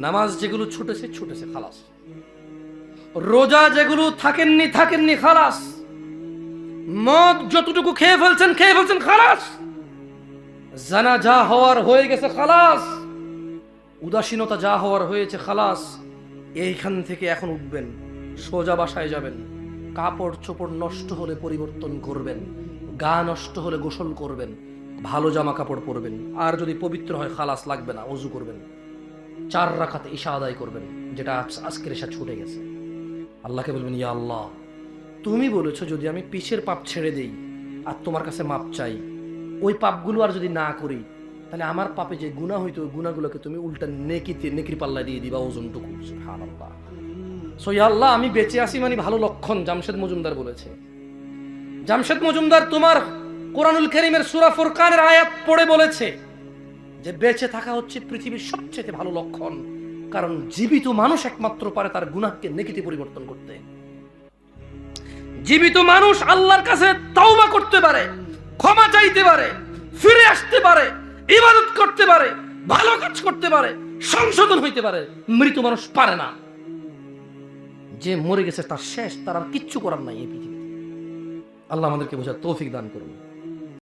নামাজ যেগুলো ছুটেছে ছুটেছে, খালাস। রোজা যেগুলো থাকেননি, খালাস। মদ যতটুকু খেয়ে ফেলছেন, খালাস। জানা যা হওয়ার হয়ে গেছে, খালাস। উদাসীনতা যা হওয়ার হয়েছে, খালাস। এইখান থেকে এখন উঠবেন, সোজা বাসায় যাবেন। কাপড় চোপড় নষ্ট হলে পরিবর্তন করবেন, গা নষ্ট হলে গোসল করবেন, ভালো জামা কাপড় পরবেন। আর যদি পবিত্র হয়, খালাস লাগবে না, ওযু করবেন। 4 রাকাতে ঈশা আদায় করবেন, যেটা আজকের ঈশা ছুটে গেছে। আল্লাহকে বলবেন, ইয়া আল্লাহ, তুমি বলেছো যদি আমি পিছের পাপ ছেড়ে দেই আর তোমার কাছে মাপ চাই, ওই পাপগুলো আর যদি না করি, তাহলে আমার পাপে যে গুনাহ হইতো ওই গুনাহগুলোকে তুমি উল্টা নেকির পাল্লায় দিয়ে দিবা, ওজনটুকু। সুবহানাল্লাহ। সো ইয়া আল্লাহ, আমি বেঁচে আছি মানে ভালো লক্ষণ, জামশেদ মজুমদার বলেছে। জামশেদ মজুমদার তোমার কোরআনুল কারীমের সূরা ফুরকানের আয়াত পড়ে বলেছে যে বেঁচে থাকা হচ্ছে পৃথিবীর সবচেয়ে ভালো লক্ষণ, কারণ জীবিত মানুষ একমাত্র পারে তার গুনাহকে নেকিতে পরিবর্তন করতে। জীবিত মানুষ আল্লাহর কাছে তওবা করতে পারে, ক্ষমা চাইতে পারে, ফিরে আসতে পারে, ইবাদত করতে পারে, ভালো কাজ করতে পারে, সংশোধন হইতে পারে। মৃত মানুষ পারে না। যে মরে গেছে তার শেষ, তার আর কিচ্ছু করার নাই এই পৃথিবীতে। আল্লাহ আমাদেরকে বোঝার তৌফিক দান করুন।